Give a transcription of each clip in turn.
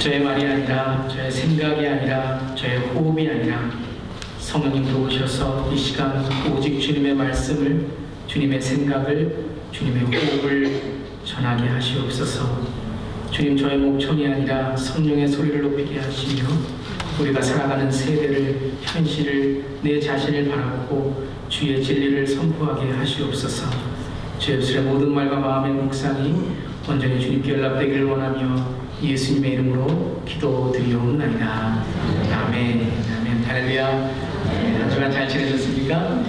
저의 말이 아니라, 저의 생각이 아니라, 저의 호흡이 아니라 성령님 들어오셔서 이 시간 오직 주님의 말씀을, 주님의 생각을, 주님의 호흡을 전하게 하시옵소서. 주님, 저의 목청이 아니라 성령의 소리를 높이게 하시며 우리가 살아가는 세대를, 현실을, 내 자신을 바라보고 주의 진리를 선포하게 하시옵소서. 주 예수의 모든 말과 마음의 묵상이 온전히 주님께 연락되기를 원하며 예수님의 이름으로 기도드리옵나이다. 아멘. 아멘. 할렐루야. 한 주간 잘 지내셨습니까?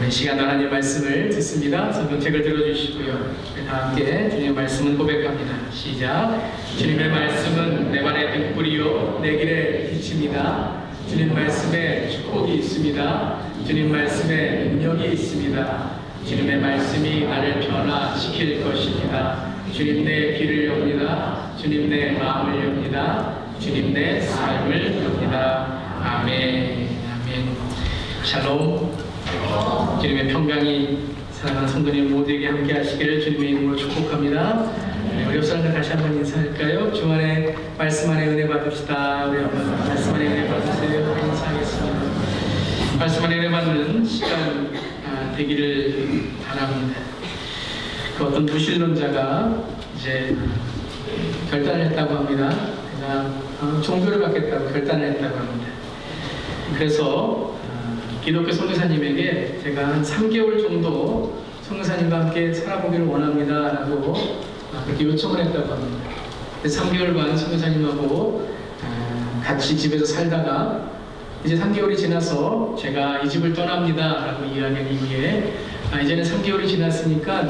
이 시간 하나님의 말씀을 듣습니다. 성경책을 들어주시고요. 다 함께 주님의 말씀은 고백합니다. 시작. 주님의 말씀은 내 발의 등불이요 내 길의 빛입니다. 주님 말씀에 축복이 있습니다. 주님 말씀에 능력이 있습니다. 주님의 말씀이 나를 변화시킬 것입니다. 주님 내 길을 엽니다. 주님 내 마음을 엽니다. 주님 내 삶을 엽니다. 아멘. 아멘. 샬롬. 주님의 평강이 사랑하는 성도님 모두에게 함께 하시기를 주님의 이름으로 축복합니다. 우리 옆 사람들 다시 한번 인사할까요? 주안에 말씀 안에 은혜 받읍시다. 우리 한번 말씀 안에 은혜 받으세요. 인사하겠습니다. 말씀 안에 은혜 받는 시간 되기를 바랍니다. 그 어떤 무신론자가 이제 결단을 했다고 합니다. 내가 종교를 갖겠다고 결단을 했다고 합니다. 그래서 기독교 선교사님에게 제가 한 3개월 정도 선교사님과 함께 살아보기를 원합니다 라고 그렇게 요청을 했다고 합니다. 3개월간 선교사님하고 같이 집에서 살다가 이제 3개월이 지나서 제가 이 집을 떠납니다 라고 이야기한 이후에 이제는 3개월이 지났으니까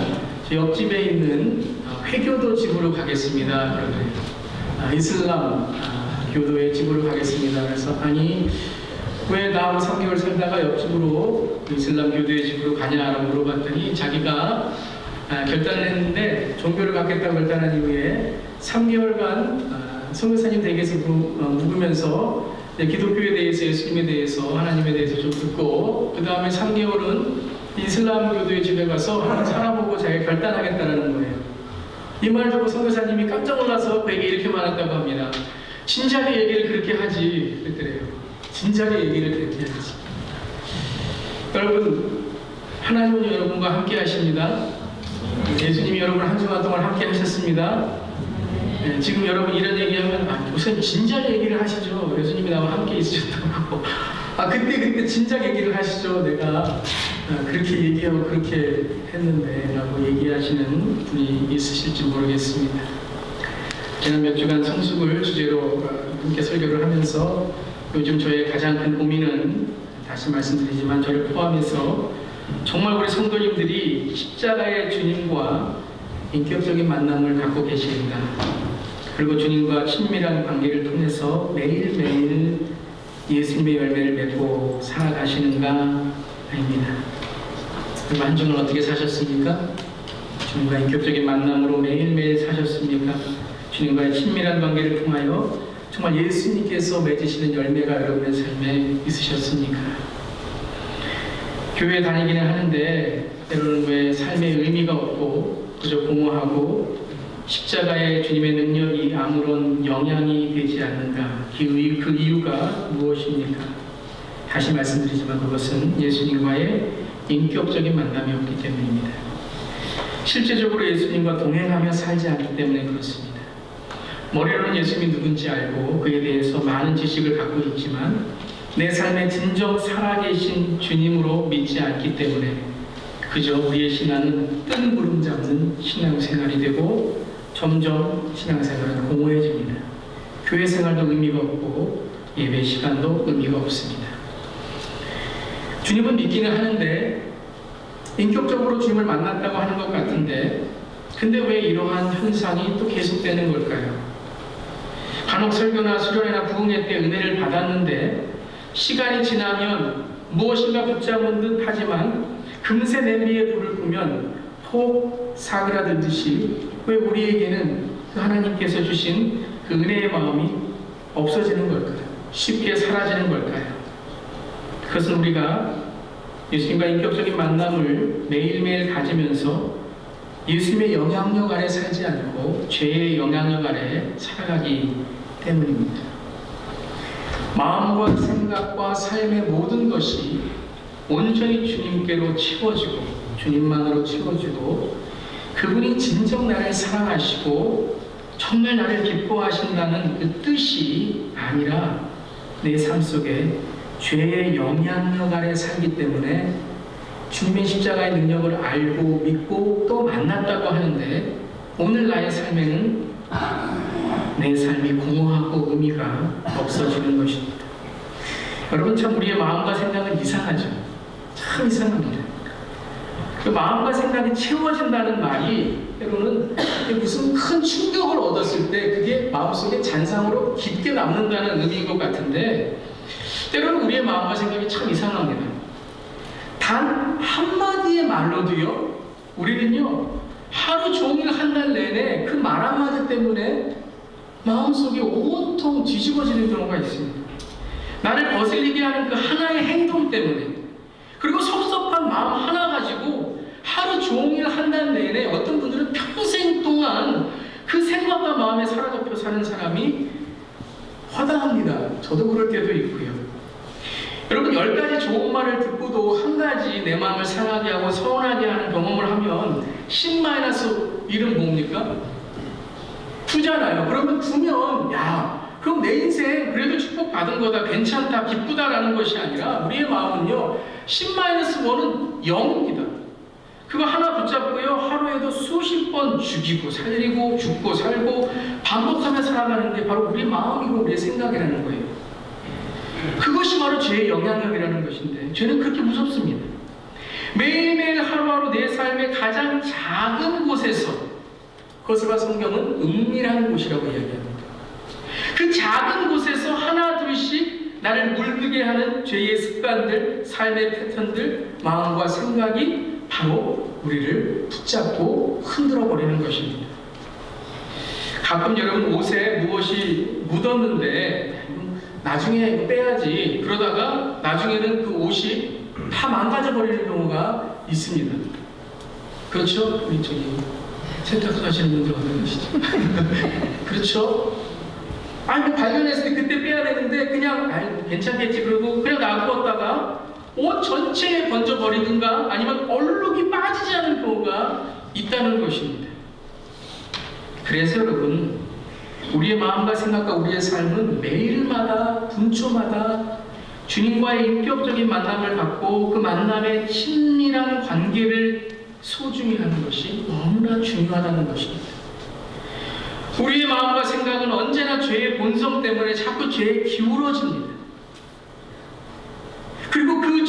저 옆집에 있는 회교도 집으로 가겠습니다 그러더래요. 이슬람 교도의 집으로 가겠습니다. 그래서 아니 왜 나하고 3개월 살다가 옆집으로 이슬람 교도의 집으로 가냐라고 물어봤더니 자기가 결단을 했는데 종교를 갖겠다고 결단한 이후에 3개월간 선교사님 댁에서 묵으면서 기독교에 대해서, 예수님에 대해서, 하나님에 대해서 좀 듣고 그 다음에 3개월은 이슬람 교도의 집에 가서 한번 살아보고 자기가 결단하겠다는 거예요. 이 말 듣고 선교사님이 깜짝 놀라서 그에게 이렇게 말했다고 합니다. 진작에 얘기를 그렇게 하지 그랬더래요. 진작에 얘기를 그렇게 하지. 여러분, 하나님은 여러분과 함께 하십니다. 예수님이 여러분 한 주간 동안 함께 하셨습니다. 지금 여러분 이런 얘기하면 우선 진작 얘기를 하시죠. 예수님이 나와 함께 있으셨다고. 그때 진작 얘기를 하시죠. 내가 그렇게 얘기하고 그렇게 했는데 라고 얘기하시는 분이 있으실지 모르겠습니다. 지난 몇 주간 성숙을 주제로 함께 설교를 하면서 요즘 저의 가장 큰 고민은 다시 말씀드리지만 저를 포함해서 정말 우리 성도님들이 십자가의 주님과 인격적인 만남을 갖고 계십니다. 그리고 주님과 친밀한 관계를 통해서 매일매일 예수님의 열매를 맺고 살아가시는가 아닙니다. 그럼 한 주는 어떻게 사셨습니까? 주님과 인격적인 만남으로 매일매일 사셨습니까? 주님과의 친밀한 관계를 통하여 정말 예수님께서 맺으시는 열매가 여러분의 삶에 있으셨습니까? 교회 다니기는 하는데 때로는 왜 삶의 의미가 없고 그저 공허하고 십자가의 주님의 능력이 아무런 영향이 되지 않는가? 그 이유가 무엇입니까? 다시 말씀드리지만 그것은 예수님과의 인격적인 만남이 없기 때문입니다. 실제적으로 예수님과 동행하며 살지 않기 때문에 그렇습니다. 머리로는 예수님이 누군지 알고 그에 대해서 많은 지식을 갖고 있지만 내 삶에 진정 살아계신 주님으로 믿지 않기 때문에 그저 우리의 신앙은 뜬구름 잡는 신앙생활이 되고 점점 신앙생활은 공허해집니다. 교회 생활도 의미가 없고 예배 시간도 의미가 없습니다. 주님은 믿기는 하는데 인격적으로 주님을 만났다고 하는 것 같은데 근데 왜 이러한 현상이 또 계속되는 걸까요? 간혹 설교나 수련회나 부흥회 때 은혜를 받았는데 시간이 지나면 무엇인가 붙잡은 듯 하지만 금세 냄비에 불을 끄면 폭 사그라들듯이 왜 우리에게는 그 하나님께서 주신 그 은혜의 마음이 없어지는 걸까요? 쉽게 사라지는 걸까요? 그것은 우리가 예수님과 인격적인 만남을 매일매일 가지면서 예수님의 영향력 아래 살지 않고 죄의 영향력 아래 살아가기 때문입니다. 마음과 생각과 삶의 모든 것이 온전히 주님께로 채워지고 주님만으로 채워지고 그분이 진정 나를 사랑하시고 정말 나를 기뻐하신다는 그 뜻이 아니라 내 삶 속에 죄의 영향력 아래 살기 때문에 주님의 십자가의 능력을 알고 믿고 또 만났다고 하는데 오늘 나의 삶에는 내 삶이 공허하고 의미가 없어지는 것입니다. 여러분, 참 우리의 마음과 생각은 이상하죠. 참 이상합니다. 그 마음과 생각이 채워진다는 말이 때로는 무슨 큰 충격을 얻었을 때 그게 마음속에 잔상으로 깊게 남는다는 의미인 것 같은데, 때로는 우리의 마음과 생각이 참 이상합니다. 단 한마디의 말로도요, 우리는요 하루 종일 한 달 내내 그 말 한마디 때문에 마음속이 온통 뒤집어지는 경우가 있습니다. 나를 거슬리게 하는 그 하나의 행동 때문에, 그리고 섭섭한 마음 하나 가지고 하루 종일 한 달 내내, 어떤 분들은 평생 동안 그 생각과 마음에 사로잡혀 사는 사람이 허다합니다. 저도 그럴 때도 있고요. 여러분, 10가지 좋은 말을 듣고도 한 가지 내 마음을 상하게 하고 서운하게 하는 경험을 하면 10-1은 뭡니까? 두잖아요. 그러면 두면 그럼 내 인생 그래도 축복받은 거다, 괜찮다, 기쁘다라는 것이 아니라 우리의 마음은요 10-1은 0입니다. 그거 하나 붙잡고요 하루에도 수십 번 죽이고 살리고 죽고 살고 반복하며 살아가는 게 바로 우리 마음이고 우리의 생각이라는 거예요. 그것이 바로 죄의 영향력이라는 것인데, 죄는 그렇게 무섭습니다. 매일매일 하루하루 내 삶의 가장 작은 곳에서, 그것을 봐 성경은 은밀한 곳이라고 이야기합니다. 그 작은 곳에서 하나 둘씩 나를 물들게 하는 죄의 습관들, 삶의 패턴들, 마음과 생각이 바로 우리를 붙잡고 흔들어 버리는 것입니다. 가끔 여러분 옷에 무엇이 묻었는데 나중에 이거 빼야지 그러다가 나중에는 그 옷이 다 망가져 버리는 경우가 있습니다. 그렇죠? 우리 저기 세탁소 하시는 분들 어떤 것이죠? 그렇죠? 발견했을 때 그때 빼야 되는데 그냥 괜찮겠지 그러고 그냥 놔두었다가 옷 전체에 번져버리든가 아니면 얼룩이 빠지지 않은 경우가 있다는 것입니다. 그래서 여러분, 우리의 마음과 생각과 우리의 삶은 매일마다 분초마다 주님과의 인격적인 만남을 갖고 그 만남의 친밀한 관계를 소중히 하는 것이 너무나 중요하다는 것입니다. 우리의 마음과 생각은 언제나 죄의 본성 때문에 자꾸 죄에 기울어집니다. 그리고 그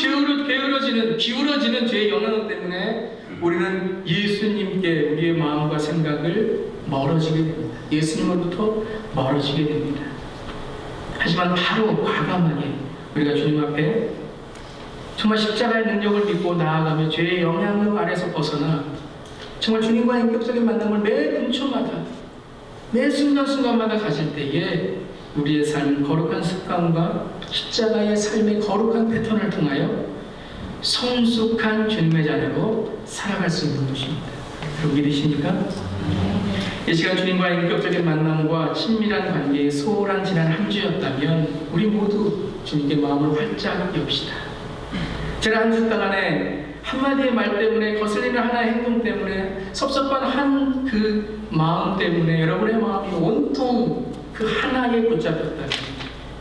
기울어지는 죄의 영향 때문에 우리는 예수님께 우리의 마음과 생각을 멀어지게 됩니다. 예수님으로부터 멀어지게 됩니다. 하지만 바로 과감하게 우리가 주님 앞에 정말 십자가의 능력을 믿고 나아가며 죄의 영향력 아래서 벗어나 정말 주님과의 인격적인 만남을 매 분초마다 매 순간순간마다 가질 때에 우리의 삶은 거룩한 습관과 십자가의 삶의 거룩한 패턴을 통하여 성숙한 주님의 자녀로 살아갈 수 있는 것입니다. 여러분 믿으십니까? 이 시간 주님과의 인격적인 만남과 친밀한 관계의 소홀한 지난 한 주였다면 우리 모두 주님께 마음을 활짝 엽시다. 제가 한 주 동안에 한마디의 말 때문에, 거슬리는 하나의 행동 때문에, 섭섭한 한 그 마음 때문에 여러분의 마음이 온통 그 하나에 붙잡혔다면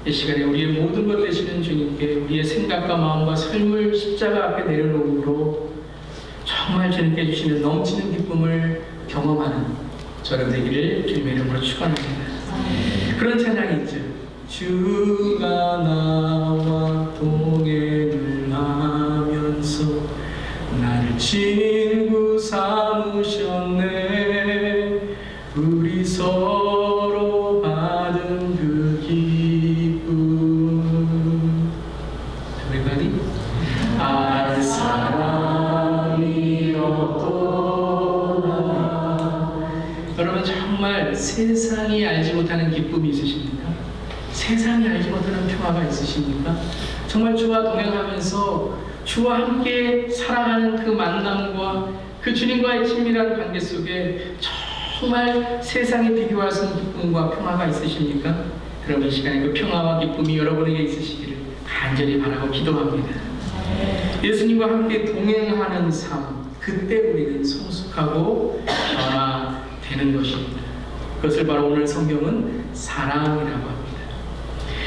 이 시간에 우리의 모든 것 되시는 주님께 우리의 생각과 마음과 삶을 십자가 앞에 내려놓음으로 정말 주님께 주시는 넘치는 기쁨을 경험하는 저는 되기를 주님의 이름으로 축원합니다. 그런 찬양이 있죠. 주가 나와 동행을 하면서 나를 친구 삼으셨네. 우리 서로 받은 그 기쁨. Everybody? 알 사람이 없도다. 여러분 정말 세상이 알지 못하는 기쁨이 있으십니까? 세상이 알지 못하는 평화가 있으십니까? 정말 주와 동행하면서 주와 함께 살아가는 그 만남과 그 주님과의 친밀한 관계 속에 정말 세상에 비교할 수 없는 기쁨과 평화가 있으십니까? 여러분 이 시간에 그 평화와 기쁨이 여러분에게 있으시기를 간절히 바라고 기도합니다. 예수님과 함께 동행하는 삶, 그때 우리는 성숙하고 변화되는 것입니다. 그것을 바로 오늘 성경은 사랑이라고 합니다.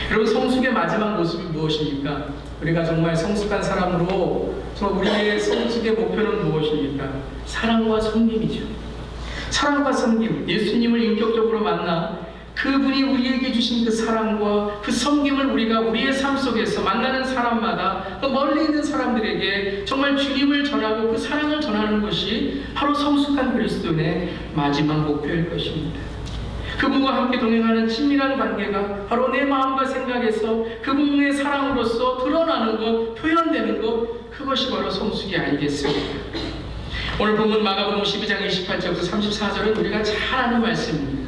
여러분 성숙의 마지막 모습이 무엇입니까? 우리가 정말 성숙한 사람으로 정말 우리의 성숙의 목표는 무엇입니까? 사랑과 섬김이죠. 사랑과 섬김, 예수님을 인격적으로 만나 그분이 우리에게 주신 그 사랑과 그 섬김을 우리가 우리의 삶 속에서 만나는 사람마다 또 멀리 있는 사람들에게 정말 주님을 전하고 그 사랑을 전하는 것이 바로 성숙한 그리스도인의 마지막 목표일 것입니다. 그분과 함께 동행하는 친밀한 관계가 바로 내 마음과 생각에서 그분의 사랑으로서 드러나는 것, 표현되는 것, 그것이 바로 성숙이 아니겠습니까? 오늘 본문 마가복음 12장 28절부터 34절은 우리가 잘 아는 말씀입니다.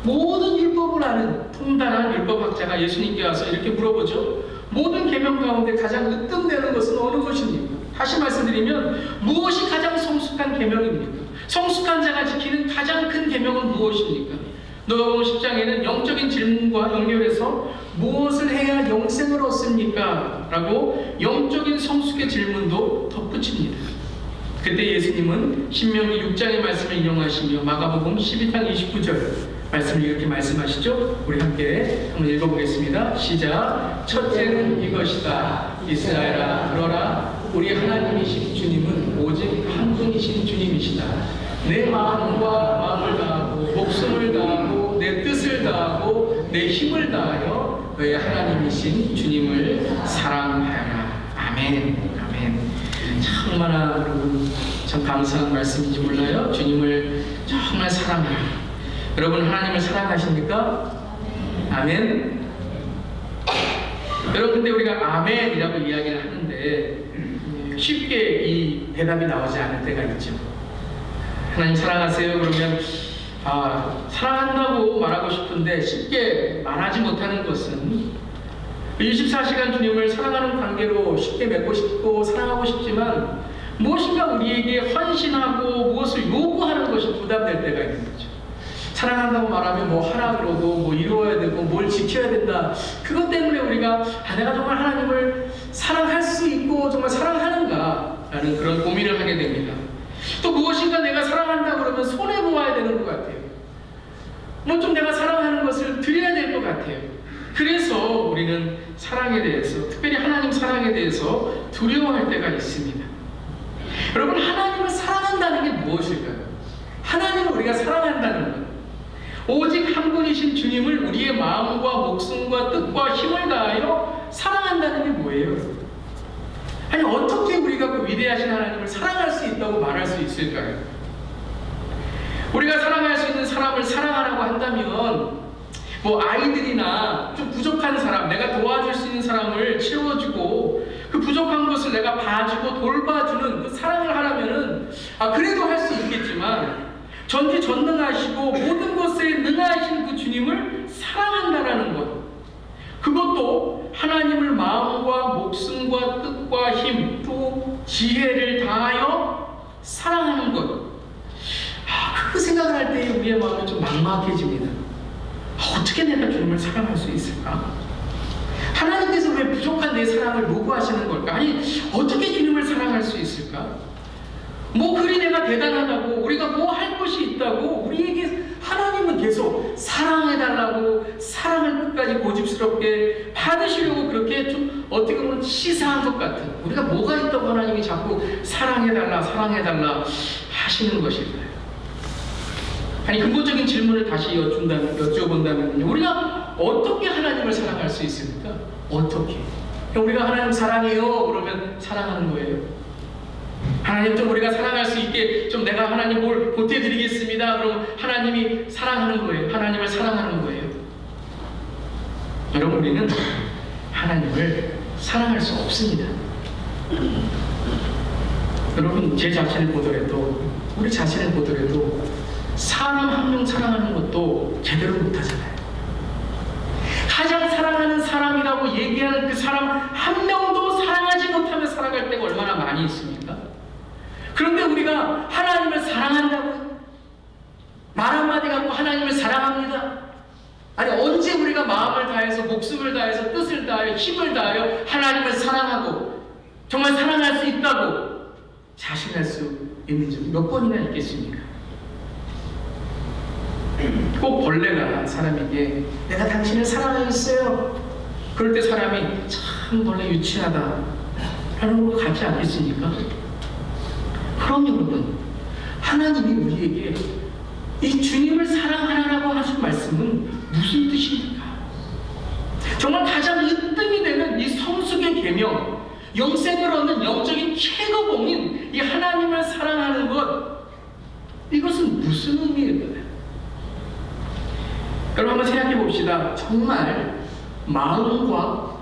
모든 율법을 아는 통달한 율법학자가 예수님께 와서 이렇게 물어보죠. 모든 계명 가운데 가장 으뜸되는 것은 어느 것입니까? 다시 말씀드리면 무엇이 가장 성숙한 계명입니까? 성숙한 자가 지키는 가장 큰 계명은 무엇입니까? 누가복음 10장에는 영적인 질문과 연결해서 무엇을 해야 영생을 얻습니까? 라고 영적인 성숙의 질문도 덧붙입니다. 그때 예수님은 신명기 6장의 말씀을 인용하시며 마가복음 12장 29절 말씀을 이렇게 말씀하시죠. 우리 함께 한번 읽어보겠습니다. 시작. 첫째는 이것이다. 이스라엘아 들어라. 우리 하나님이신 주님은 오직 한 분이신 주님이시다. 내 마음과 마음을 다하고 목숨을 다하고 내 뜻을 다하고 내 힘을 다하여 너의 하나님이신 주님을 사랑하여라. 아멘. 아멘. 참 얼마나 여러분 참 감사한 말씀인지 몰라요. 주님을 정말 사랑하라. 여러분 하나님을 사랑하십니까? 아멘. 여러분 근데 우리가 아멘이라고 이야기를 하는데 쉽게 이 대답이 나오지 않을 때가 있죠. 하나님 사랑하세요 그러면 사랑한다고 말하고 싶은데 쉽게 말하지 못하는 것은 24시간 주님을 사랑하는 관계로 쉽게 맺고 싶고 사랑하고 싶지만 무엇인가 우리에게 헌신하고 무엇을 요구하는 것이 부담될 때가 있는 거죠. 사랑한다고 말하면 뭐 하라 그러고 뭐 이루어야 되고 뭘 지켜야 된다. 그것 때문에 우리가 내가 정말 하나님을 사랑할 수 있고 정말 사랑하는가 라는 그런 고민을 하게 됩니다. 또 무엇인가 내가 사랑한다 그러면 손해보아야 되는 것 같아요. 뭐 좀 내가 사랑하는 것을 드려야 될 것 같아요. 그래서 우리는 사랑에 대해서 특별히 하나님 사랑에 대해서 두려워할 때가 있습니다. 여러분 하나님을 사랑한다는 게 무엇일까요? 하나님을 우리가 사랑한다는 것 오직 한 분이신 주님을 우리의 마음과 목숨과 뜻과 힘을 다하여 사랑한다는 게 뭐예요? 아니 어떻게 우리가 그 위대하신 하나님을 사랑할 수 있다고 말할 수 있을까요? 우리가 사랑할 수 있는 사람을 사랑하라고 한다면 뭐 아이들이나 좀 부족한 사람, 내가 도와줄 수 있는 사람을 채워주고 그 부족한 것을 내가 봐주고 돌봐주는 그 사랑을 하라면은 그래도 할 수 있겠지만 전지전능하시고 모든 것에 능하신 그 주님을 사랑한다라는 것, 그것도 하나님을 마음과 목숨과 뜻과 힘 또 지혜를 다하여 사랑하는 것. 그 생각을 할 때 우리의 마음은 좀 막막해집니다. 어떻게 내가 주님을 사랑할 수 있을까? 하나님께서 왜 부족한 내 사랑을 요구하시는 걸까? 아니 어떻게 주님을 사랑할 수 있을까? 뭐 그리 내가 대단하다고 우리가 뭐 할 것이 있다고 우리에게 하나님은 계속 사랑해달라고 사랑을 끝까지 고집스럽게 받으시려고 그렇게 좀 어떻게 보면 시사한 것 같은 우리가 뭐가 있다고 하나님이 자꾸 사랑해달라 하시는 것일까요? 아니 근본적인 질문을 다시 여쭤본다면 우리가 어떻게 하나님을 사랑할 수 있습니까? 어떻게? 우리가 하나님 사랑해요 그러면 사랑하는 거예요. 하나님 좀 우리가 사랑할 수 있게 좀 내가 하나님 뭘 보태드리겠습니다. 그럼 하나님이 사랑하는 거예요. 하나님을 사랑하는 거예요. 여러분 우리는 하나님을 사랑할 수 없습니다. 여러분 제 자신을 보더라도 우리 자신을 보더라도 사람 한 명 사랑하는 것도 제대로 못하잖아요. 가장 사랑하는 사람이라고 얘기하는 그 사람 한 명도 사랑하지 못하며 살아갈 때가 얼마나 많이 있습니까? 그런데 우리가 하나님을 사랑한다고 말 한마디 갖고 하나님을 사랑합니다. 아니 언제 언제 우리가 마음을 다해서 목숨을 다해서 뜻을 다하여 힘을 다하여 하나님을 사랑하고 정말 사랑할 수 있다고 자신할 수 있는 적이 몇 번이나 있겠습니까? 꼭 벌레가 사람에게 내가 당신을 사랑하겠어요. 그럴 때 사람이 참 벌레 유치하다 라는 거 같지 않겠습니까? 그럼 여러분, 하나님이 우리에게 이 주님을 사랑하라고 하신 말씀은 무슨 뜻입니까? 정말 가장 으뜸이 되는 이 성숙의 계명, 영생을 얻는 영적인 최고봉인 이 하나님을 사랑하는 것, 이것은 무슨 의미일까요? 여러분 한번 생각해 봅시다. 정말 마음과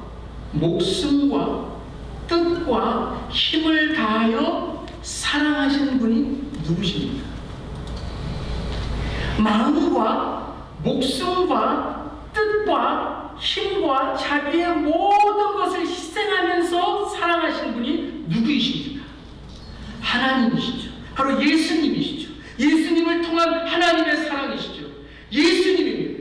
목숨과 뜻과 힘을 다하여 사랑하시는 분이 누구십니까? 마음과 목숨과 뜻과 힘과 자기의 모든 것을 희생하면서 사랑하시는 분이 누구이십니까? 하나님이시죠. 바로 예수님이시죠. 예수님을 통한 하나님의 사랑이시죠. 예수님입니다.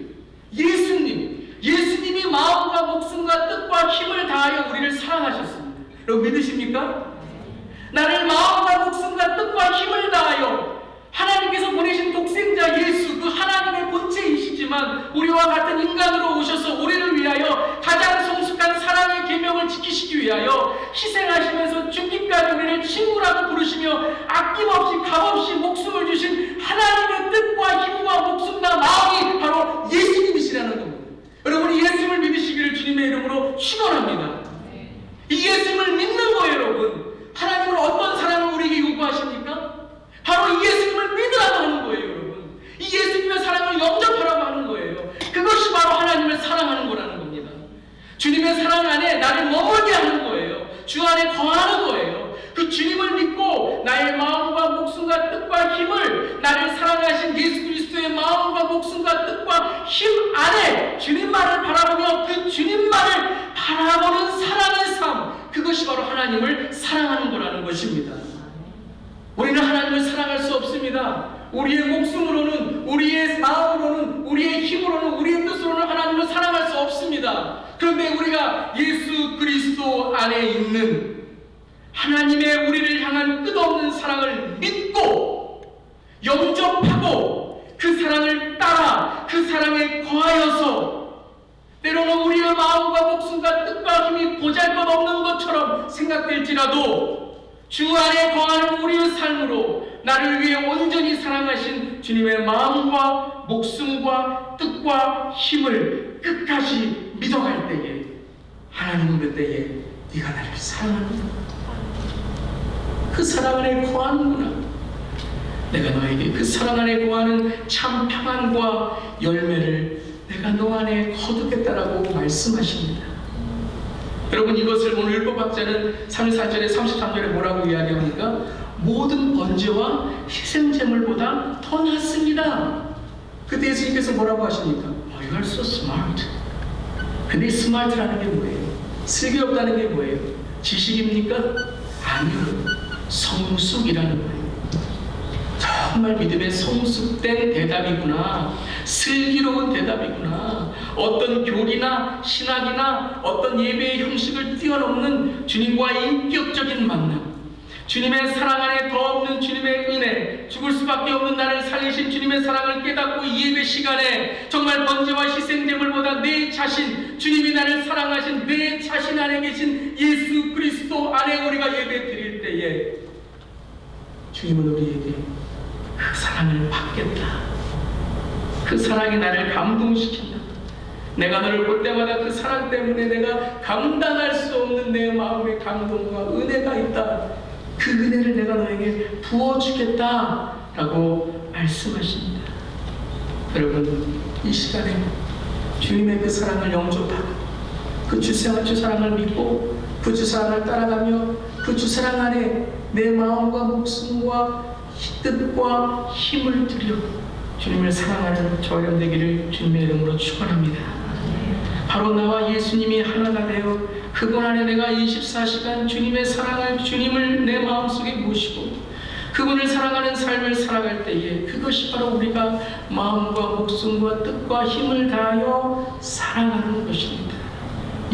예수님이 마음과 목숨과 뜻과 힘을 다하여 우리를 사랑하셨습니다. 여러분 믿으십니까? 나를 마음과 목숨과 뜻과 힘을 다하여 하나님께서 보내신 독생자 예수, 그 하나님의 본체이시지만 우리와 같은 인간으로 오셔서 우리를 위하여 가장 성숙한 사랑의 계명을 지키시기 위하여 희생하시면서 죽기까지 우리를 친구라고 부르시며 아낌없이 값없이 목숨을 주신 하나님의 뜻과 힘과 목숨과 마음이 바로 예수님이시라는 겁니다. 여러분이 예수님을 믿으시기를 주님의 이름으로 축원합니다. 이 예수님을 믿는 거예요. 여러분, 하나님은 어떤 사랑을 우리에게 요구하십니까? 바로 이 예수님을 믿으라고 하는 거예요. 여러분, 이 예수님의 사랑을 영접하라고 하는 거예요. 그것이 바로 하나님을 사랑하는 거라는 겁니다. 주님의 사랑 안에 나를 머물게 하는 거예요. 주 안에 거하는 거예요. 그 주님을 믿고 나의 마음과 목숨과 뜻과 힘을 나를 사랑하신 예수 그리스도의 마음과 목숨과 뜻과 힘 안에 주님만을 바라보며 그 주님만을 바라보는 사랑의 삶, 그것이 바로 하나님을 사랑하는 거라는 것입니다. 우리는 하나님을 사랑할 수 없습니다. 우리의 목숨으로는, 우리의 마음으로는, 우리의 힘으로는, 우리의 뜻으로는 하나님을 사랑할 수 없습니다. 그런데 우리가 예수 그리스도 안에 있는 하나님의 우리를 향한 끝없는 사랑을 믿고 영접하고 그 사랑을 따라 그 사랑에 거하여서 때로는 우리의 마음과 목숨과 뜻과 힘이 보잘것없는 것처럼 생각될지라도 주 안에 거하는 우리의 삶으로 나를 위해 온전히 사랑하신 주님의 마음과 목숨과 뜻과 힘을 끝까지 믿어갈 때에 하나님은 그때에 네가 나를 사랑하는구나, 그 사랑 안에 거하는구나, 내가 너에게 그 사랑 안에 거하는 참 평안과 열매를 내가 너 안에 거두겠다라고 말씀하십니다. 여러분, 이것을 오늘 율법학자는 34절에 33절에 뭐라고 이야기합니까? 모든 번제와 희생제물보다 더 낫습니다. 그때 예수님께서 뭐라고 하십니까? You are so smart. 근데 스마트라는 게 뭐예요? 슬기롭다는 게 뭐예요? 지식입니까? 아니요, 성숙이라는 거예요. 정말 믿음의 성숙된 대답이구나, 슬기로운 대답이구나, 어떤 교리나 신학이나 어떤 예배의 형식을 뛰어넘는 주님과의 인격적인 만남, 주님의 사랑 안에 더 없는 주님의 은혜, 죽을 수밖에 없는 나를 살리신 주님의 사랑을 깨닫고 이 예배 시간에 정말 번제와 희생제물보다 내 자신, 주님이 나를 사랑하신 내 자신 안에 계신 예수 그리스도 안에 우리가 예배 드릴 때에 주님은 우리에게 그 사랑을 받겠다, 그 사랑이 나를 감동시킨다, 내가 너를 볼 때마다 그 사랑 때문에 내가 감당할 수 없는 내 마음의 감동과 은혜가 있다, 그 은혜를 내가 너에게 부어주겠다 라고 말씀하십니다. 여러분, 이 시간에 주님의 그 사랑을 영접하고 그 주 사랑을 믿고 그 주 사랑을 따라가며 그 주 사랑 안에 내 마음과 목숨과 뜻과 힘을 들여 주님을 사랑하는 저 여러분 되기를 주님의 이름으로 축원합니다. 바로 나와 예수님이 하나가 되어 그분 안에 내가 24시간 주님의 사랑을, 주님을 내 마음속에 모시고 그분을 사랑하는 삶을 살아갈 때에 그것이 바로 우리가 마음과 목숨과 뜻과 힘을 다하여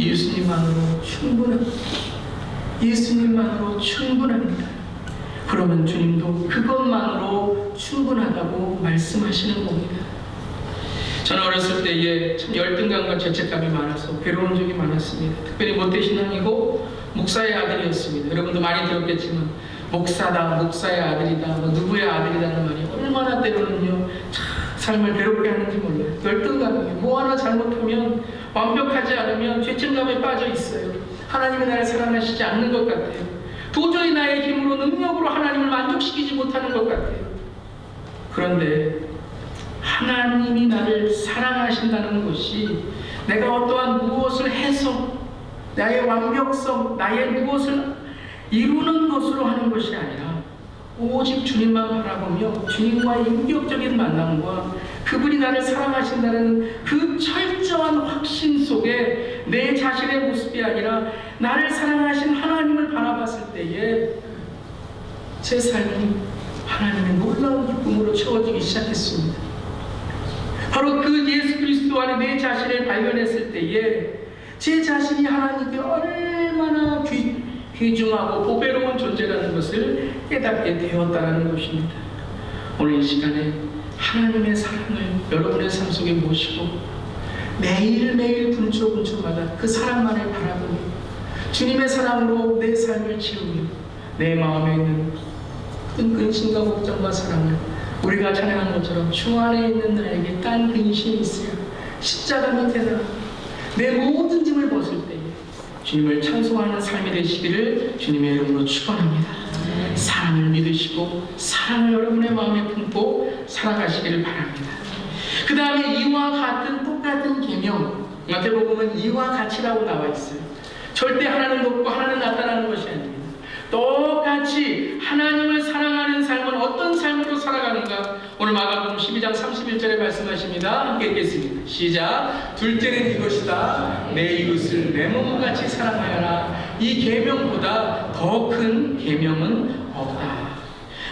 예수님만으로 충분합니다. 예수님만으로 충분합니다. 그러면 주님도 그것만으로 충분하다고 말씀하시는 겁니다. 저는 어렸을 때에 참 열등감과 죄책감이 많아서 괴로운 적이 많았습니다. 특별히 모태신앙이고 목사의 아들이었습니다. 여러분도 많이 들었겠지만 목사다, 목사의 아들이다, 누구의 아들이라는 말이 얼마나 때로는요 참 삶을 괴롭게 하는지 몰라요. 열등감이에요. 뭐 하나 잘못하면, 완벽하지 않으면 죄책감에 빠져 있어요. 하나님이 나를 사랑하시지 않는 것 같아요. 도저히 나의 힘으로, 능력으로 하나님을 만족시키지 못하는 것 같아요. 그런데 하나님이 나를 사랑하신다는 것이 내가 어떠한 무엇을 해서 나의 완벽성, 나의 무엇을 이루는 것으로 하는 것이 아니라 오직 주님만 바라보며 주님과의 인격적인 만남과 그분이 나를 사랑하신다는 그 철저한 확신 속에 내 자신의 모습이 아니라 나를 사랑하신 하나님을 바라봤을 때에 제 삶이 하나님의 놀라운 기쁨으로 채워지기 시작했습니다. 바로 그 예수 그리스도 안에 내 자신을 발견했을 때에 제 자신이 하나님께 얼마나 귀중하고 보배로운 존재라는 것을 깨닫게 되었다는 것입니다. 오늘 이 시간에 하나님의 사랑을 여러분의 삶 속에 모시고 매일매일 분초분초마다 그 사랑만을 바라보며 주님의 사랑으로 내 삶을 채우며 내 마음에 있는 큰 근심과 걱정과 사랑을 우리가 찬양한 것처럼 주 안에 있는 나에게 딴 근심이 있어요. 십자가 밑에다 내 모든 짐을 벗을 때에 주님을 찬송하는 삶이 되시기를 주님의 이름으로 축원합니다. 사랑을 믿으시고 사랑을 여러분의 마음에 품고 살아가시기를 바랍니다. 그 다음에 이와 같은 똑같은 계명, 마태복음은 이와 같이라고 나와 있어요. 절대 하나는 높고 하나는 낮다라는 것이 아닙니다. 똑같이 하나님을 사랑하는 삶은 어떤 삶으로 살아가는가? 오늘 마가복음 12장 31절에 말씀하십니다. 함께 읽겠습니다. 시작. 둘째는 이것이다. 내 이웃을 내 몸같이 사랑하여라. 이 계명보다 더 큰 계명은 없다.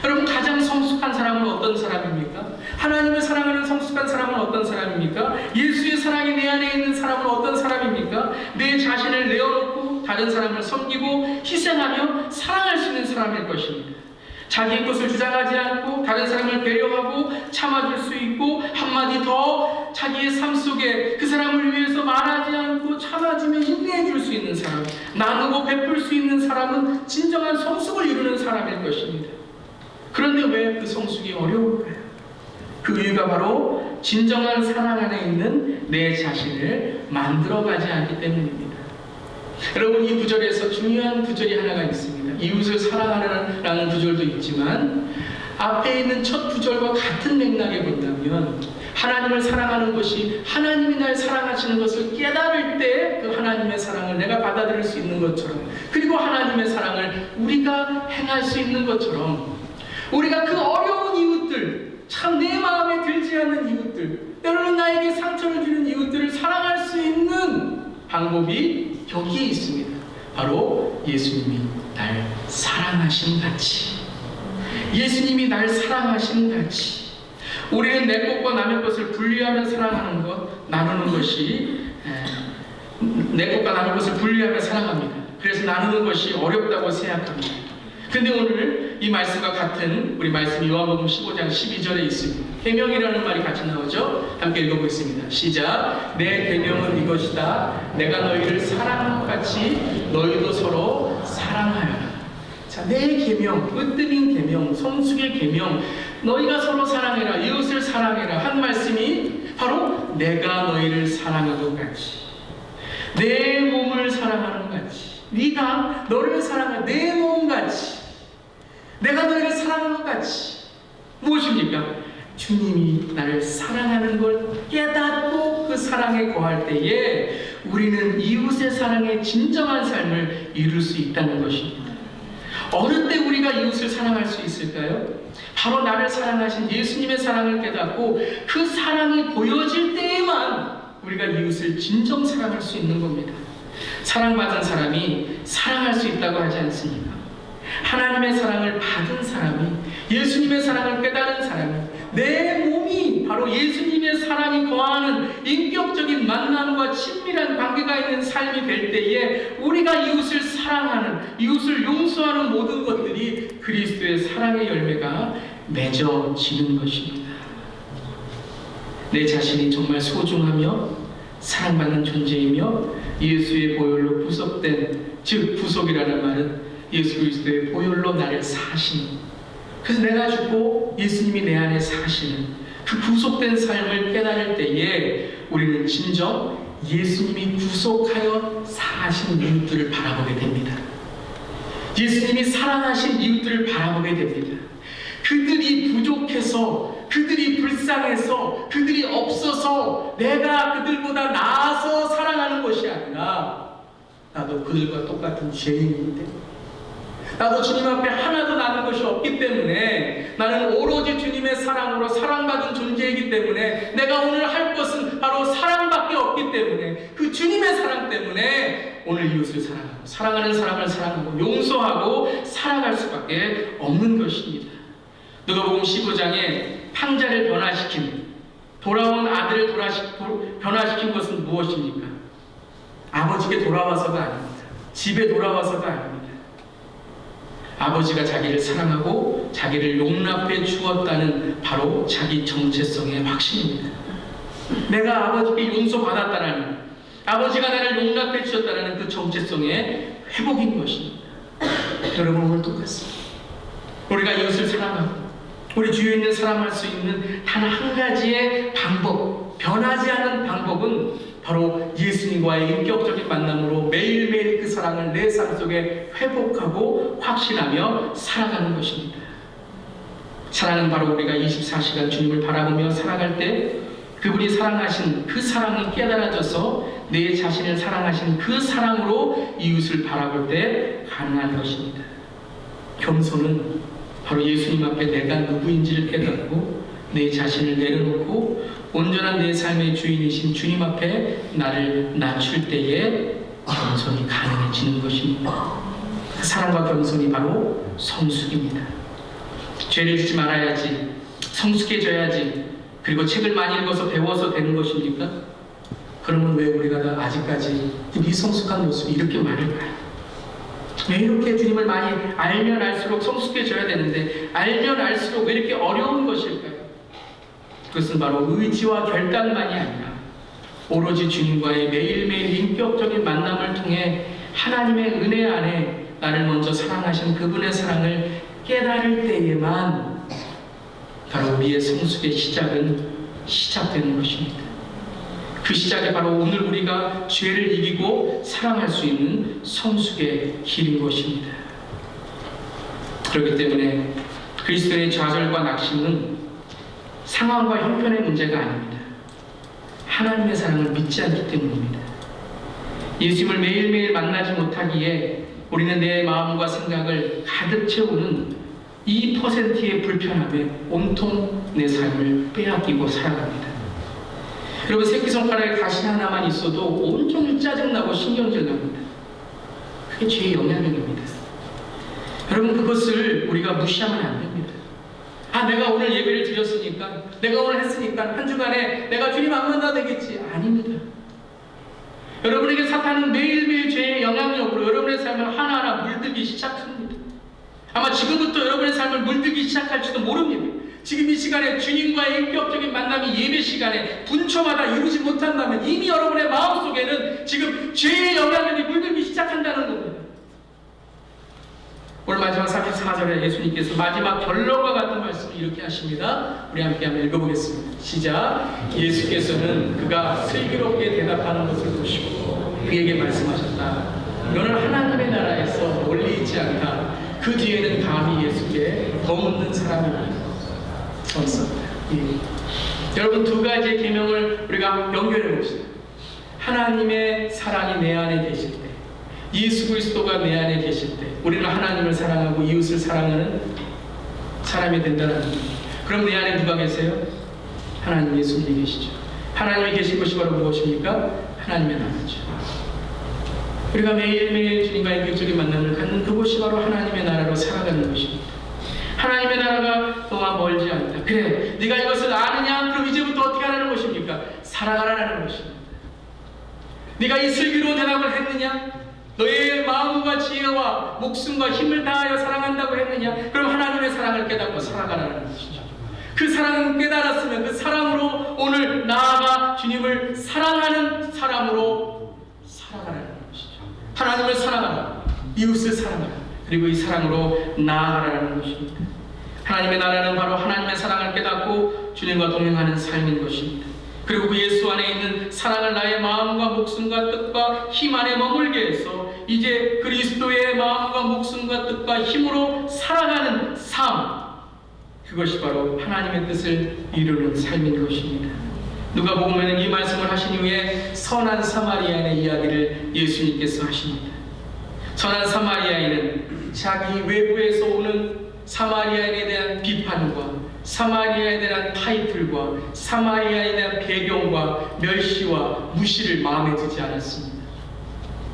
여러분, 가장 성숙한 사람은 어떤 사람입니까? 하나님을 사랑하는 성숙한 사람은 어떤 사람입니까? 예수의 사랑이 내 안에 있는 사람은 어떤 사람입니까? 내 자신을 내어놓고 다른 사람을 섬기고 희생하며 사랑할 수 있는 사람일 것입니다. 자기의 것을 주장하지 않고 다른 사람을 배려하고 참아줄 수 있고 한마디 더 자기의 삶 속에 그 사람을 위해서 말하지 않고 참아주며 인내해줄 수 있는 사람, 나누고 베풀 수 있는 사람은 진정한 성숙을 이루는 사람일 것입니다. 그런데 왜 그 성숙이 어려울까요? 그 이유가 바로 진정한 사랑 안에 있는 내 자신을 만들어가지 않기 때문입니다. 여러분, 이 구절에서 중요한 구절이 하나가 있습니다. 이웃을 사랑하라는 구절도 있지만 앞에 있는 첫 구절과 같은 맥락에 본다면 하나님을 사랑하는 것이 하나님이 날 사랑하시는 것을 깨달을 때 그 하나님의 사랑을 내가 받아들일 수 있는 것처럼, 그리고 하나님의 사랑을 우리가 행할 수 있는 것처럼 우리가 그 어려운 이웃들, 참 내 마음에 들지 않는 이웃들, 때로는 나에게 상처를 주는 이웃들을 사랑할 수 있는 방법이 여기에 있습니다. 바로 예수님이 날 사랑하신 같이, 예수님이 날 사랑하신 같이 우리는 내 것과 남의 것을 분리하며 사랑하는 것, 나누는 것이 내 것과 남의 것을 분리하며 사랑합니다. 그래서 나누는 것이 어렵다고 생각합니다. 근데 오늘 이 말씀과 같은 우리 말씀 요한복음 15장 12절에 있습니다. 계명이라는 말이 같이 나오죠? 함께 읽어보겠습니다. 시작. 내 계명은 이것이다. 내가 너희를 사랑한 것 같이 너희도 서로 사랑하여라. 자, 내 계명, 으뜸인 계명, 성숙의 계명, 너희가 서로 사랑해라, 이웃을 사랑해라 한 말씀이 바로 내가 너희를 사랑한 것 같이, 내 몸을 사랑하는 것 같이, 네가 너를 사랑한 내 몸같이, 내가 너희를 사랑한 것 같이. 무엇입니까? 주님이 나를 사랑하는 걸 깨닫고 그 사랑에 거할 때에 우리는 이웃의 사랑의 진정한 삶을 이룰 수 있다는 것입니다. 어느 때 우리가 이웃을 사랑할 수 있을까요? 바로 나를 사랑하신 예수님의 사랑을 깨닫고 그 사랑이 보여질 때에만 우리가 이웃을 진정 사랑할 수 있는 겁니다. 사랑받은 사람이 사랑할 수 있다고 하지 않습니까? 하나님의 사랑을 받은 사람이, 예수님의 사랑을 깨달은 사람이, 내 몸이 바로 예수님의 사랑이 거하는 인격적인 만남과 친밀한 관계가 있는 살아있는 삶이 될 때에 우리가 이웃을 사랑하는, 이웃을 용서하는 모든 것들이 그리스도의 사랑의 열매가 맺어지는 것입니다. 내 자신이 정말 소중하며 사랑받는 존재이며 예수의 보혈로 구속된, 즉 구속이라는 말은 예수 그리스도의 보혈로 나를 사시는, 그래서 내가 죽고 예수님이 내 안에 사시는 그 구속된 삶을 깨달을 때에 우리는 진정 예수님이 구속하여 사신 이웃들을 바라보게 됩니다. 예수님이 사랑하신 이웃들을 바라보게 됩니다. 그들이 부족해서, 그들이 불쌍해서, 그들이 없어서 내가 그들보다 나아서 사랑하는 것이 아니라 나도 그들과 똑같은 죄인인데, 나도 주님 앞에 하나도 남은 것이 없기 때문에, 나는 오로지 주님의 사랑으로 사랑받은 존재이기 때문에 내가 오늘 할 것은 바로 사랑밖에 없기 때문에, 그 주님의 사랑 때문에 오늘 이웃을 사랑하고 사랑하는 사람을 사랑하고 용서하고 살아갈 수밖에 없는 것입니다. 누가복음 15장에 탕자를 변화시킨, 돌아온 아들을 변화시킨 것은 무엇입니까? 아버지께 돌아와서가 아닙니다. 집에 돌아와서가 아닙니다. 아버지가 자기를 사랑하고 자기를 용납해 주었다는 바로 자기 정체성의 확신입니다. 내가 아버지께 용서받았다는, 아버지가 나를 용납해 주셨다는 그 정체성의 회복인 것입니다. 여러분, 오늘 똑같습니다. 우리가 이웃을 사랑하고 우리 주위에 있는 사람할 수 있는 단 한 가지의 방법, 변하지 않은 방법은 바로 예수님과의 인격적인 만남으로 매일매일 그 사랑을 내 삶 속에 회복하고 확신하며 살아가는 것입니다. 사랑은 바로 우리가 24시간 주님을 바라보며 살아갈 때 그분이 사랑하신 그 사랑이 깨달아져서 내 자신을 사랑하신 그 사랑으로 이웃을 바라볼 때 가능한 것입니다. 겸손은 바로 예수님 앞에 내가 누구인지를 깨닫고 내 자신을 내려놓고 온전한 내 삶의 주인이신 주님 앞에 나를 낮출 때에 겸손이 가능해지는 것입니다. 그 사랑과 겸손이 바로 성숙입니다. 죄를 짓지 말아야지, 성숙해져야지, 그리고 책을 많이 읽어서 배워서 되는 것입니까? 그러면 왜 우리가 아직까지 미성숙한 모습이 이렇게 많을까요? 왜 이렇게 주님을 많이 알면 알수록 성숙해져야 되는데 알면 알수록 왜 이렇게 어려운 것일까요? 그것은 바로 의지와 결단만이 아니라 오로지 주님과의 매일매일 인격적인 만남을 통해 하나님의 은혜 안에 나를 먼저 사랑하신 그분의 사랑을 깨달을 때에만 바로 우리의 성숙의 시작은 시작되는 것입니다. 그 시작이 바로 오늘 우리가 죄를 이기고 사랑할 수 있는 성숙의 길인 것입니다. 그렇기 때문에 그리스도의 좌절과 낙심은 상황과 형편의 문제가 아닙니다. 하나님의 사랑을 믿지 않기 때문입니다. 예수님을 매일매일 만나지 못하기에 우리는 내 마음과 생각을 가득 채우는 2%의 불편함에 온통 내 삶을 빼앗기고 살아갑니다. 여러분, 새끼손가락에 가시 하나만 있어도 온종일 짜증나고 신경질 납니다. 그게 죄의 영향력입니다. 여러분, 그것을 우리가 무시하면 안 됩니다. 내가 오늘 예배를 드렸으니까, 내가 오늘 했으니까 한 주간에 내가 주님 안 만나도 되겠지. 아닙니다. 여러분에게 사탄은 매일매일 죄의 영향력으로 여러분의 삶을 하나하나 물들기 시작합니다. 아마 지금부터 여러분의 삶을 물들기 시작할지도 모릅니다. 지금 이 시간에 주님과의 인격적인 만남이 예배 시간에 분초마다 이루지 못한다면 이미 여러분의 마음속에는 지금 죄의 영향력이 물들기 시작한다는 겁니다. 오늘 마지막 34절에 예수님께서 마지막 결론과 같은 말씀을 이렇게 하십니다. 우리 함께 한번 읽어보겠습니다. 시작. 예수께서는 그가 슬기롭게 대답하는 것을 보시고 그에게 말씀하셨다. 너는 하나님의 나라에서 멀리 있지 않다. 그 뒤에는 감히 예수께 더 묻는 사람입니다. 여러분, 두 가지의 계명을 우리가 연결해 봅시다. 하나님의 사랑이 내 안에 계실 때, 예수 그리스도가 내 안에 계실 때 우리는 하나님을 사랑하고 이웃을 사랑하는 사람이 된다는 겁니다. 그럼 내 안에 누가 계세요? 하나님, 예수님이 계시죠. 하나님이 계신 것이 바로 무엇입니까? 하나님의 나라죠. 우리가 매일매일 주님과의 인격적인 만남을 갖는 그곳이 바로 하나님의 나라로 살아가는 것입니다. 하나님의 나라가 너와 멀지 않다. 그래, 네가 이것을 아느냐? 그럼 이제부터 어떻게 하라는 것입니까? 살아가라는 것입니다. 네가 이 슬기로운 대답을 했느냐? 너의 마음과 지혜와 목숨과 힘을 다하여 사랑한다고 했느냐? 그럼 하나님의 사랑을 깨닫고 살아가라는 것이죠. 그 사랑을 깨달았으면 그 사랑으로 오늘 나아가 주님을 사랑하는 사람으로 살아가라는 것이죠. 하나님을 사랑하라, 이웃을 사랑하라, 그리고 이 사랑으로 나아가라는 것입니다. 하나님의 나라는 바로 하나님의 사랑을 깨닫고 주님과 동행하는 삶인 것입니다. 그리고 그 예수 안에 있는 사랑을 나의 마음과 목숨과 뜻과 힘 안에 머물게 해서 이제 그리스도의 마음과 목숨과 뜻과 힘으로 살아가는 삶, 그것이 바로 하나님의 뜻을 이루는 삶인 것입니다. 누가복음에는 이 말씀을 하신 이후에 선한 사마리아인의 이야기를 예수님께서 하십니다. 선한 사마리아인은 자기 외부에서 오는 사마리아인에 대한 비판과 사마리아에 대한 타이틀과 사마리아에 대한 배경과 멸시와 무시를 마음에 두지 않았습니다.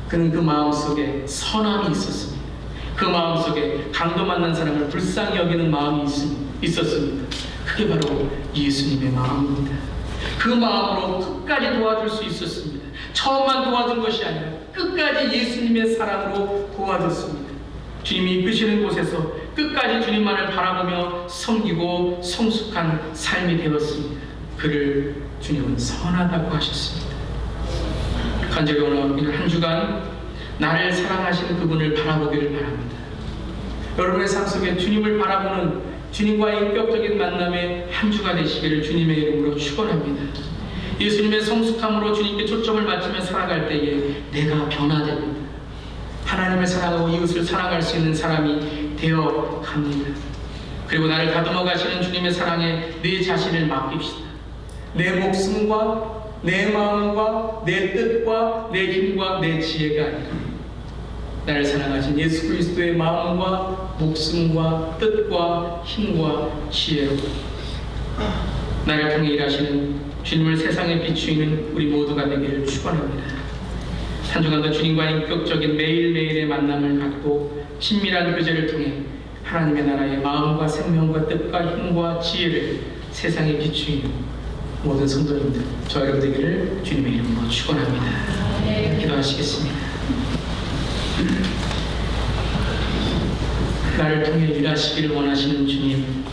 그는 그 마음속에 선함이 있었습니다. 그 마음속에 강도 만난 사람을 불쌍히 여기는 마음이 있었습니다. 그게 바로 예수님의 마음입니다. 그 마음으로 끝까지 도와줄 수 있었습니다. 처음만 도와준 것이 아니라 끝까지 예수님의 사랑으로 도와줬습니다. 주님이 이끄시는 곳에서 끝까지 주님만을 바라보며 섬기고 성숙한 삶이 되었습니다. 그를 주님은 선하다고 하셨습니다. 간절히 오늘 한 주간 나를 사랑하시는 그분을 바라보기를 바랍니다. 여러분의 삶 속에 주님을 바라보는 주님과의 인격적인 만남의 한 주가 되시기를 주님의 이름으로 축원합니다. 예수님의 성숙함으로 주님께 초점을 맞추며 살아갈 때에 내가 변화됩니다. 하나님을 사랑하고 이웃을 사랑할 수 있는 사람이 되어 갑니다. 그리고 나를 다듬어 가시는 주님의 사랑에 내 자신을 맡깁시다. 내 목숨과 내 마음과 내 뜻과 내 힘과 내 지혜가 아니라 나를 사랑하신 예수 그리스도의 마음과 목숨과 뜻과 힘과 지혜로 나를 통해 일하시는 주님을 세상에 비추이는 우리 모두가 되기를 축원합니다. 한 주간도 주님과 인격적인 매일매일의 만남을 갖고 친밀한 교제를 통해 하나님의 나라의 마음과 생명과 뜻과 힘과 지혜를 세상에 비추이는 모든 성도님들, 저 여러분 되기를 주님의 이름으로 축원합니다. 기도하시겠습니다. 나를 통해 일하시기를 원하시는 주님,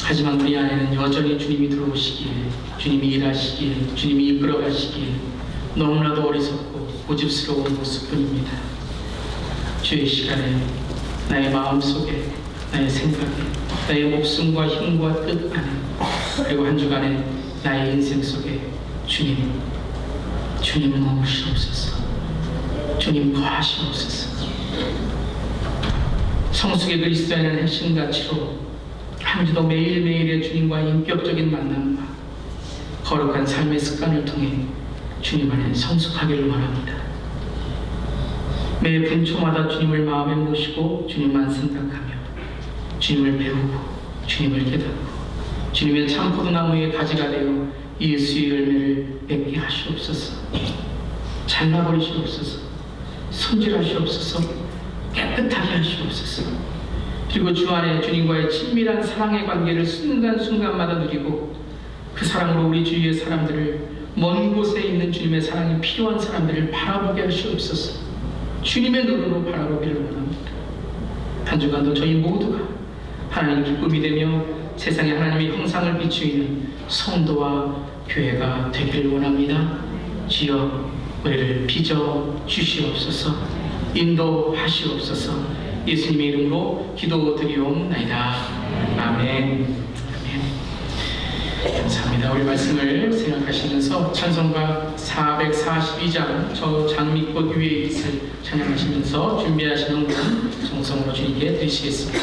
하지만 우리 안에는 여전히 주님이 들어오시기에, 주님이 일하시기에, 주님이 이끌어가시기에 너무나도 어리석고 고집스러운 모습뿐입니다. 주의 시간에 나의 마음속에, 나의 생각에, 나의 목숨과 힘과 뜻 안에, 그리고 한 주간에 나의 인생 속에 주님 머무시옵소서. 주님 거하시옵소서. 성숙의 그리스도인은 핵심가치로 한 주도 매일매일의 주님과의 인격적인 만남과 거룩한 삶의 습관을 통해 주님 안에 성숙하기를 원합니다. 매 분초마다 주님을 마음에 모시고 주님만 생각하며 주님을 배우고 주님을 깨닫고 주님의 참포도나무의 가지가 되어 예수의 열매를 맺게 하시옵소서. 잘라버리시옵소서. 손질하시옵소서. 깨끗하게 하시옵소서. 그리고 주 안에 주님과의 친밀한 사랑의 관계를 순간순간마다 누리고 그 사랑으로 우리 주위의 사람들을, 먼 곳에 있는 주님의 사랑이 필요한 사람들을 바라보게 하시옵소서. 주님의 눈으로 바라보기를 원합니다. 한 주간도 저희 모두가 하나님 기쁨이 되며 세상에 하나님의 형상을 비추이는 성도와 교회가 되기를 원합니다. 주여 우리를 빚어 주시옵소서. 인도하시옵소서. 예수님의 이름으로 기도드리옵나이다. 아멘. 감사합니다. 우리 말씀을 생각하시면서 찬송가 442장 저 장미꽃 위에 있을 찬양하시면서 준비하시는 분 정성으로 주님께 드리시겠습니다.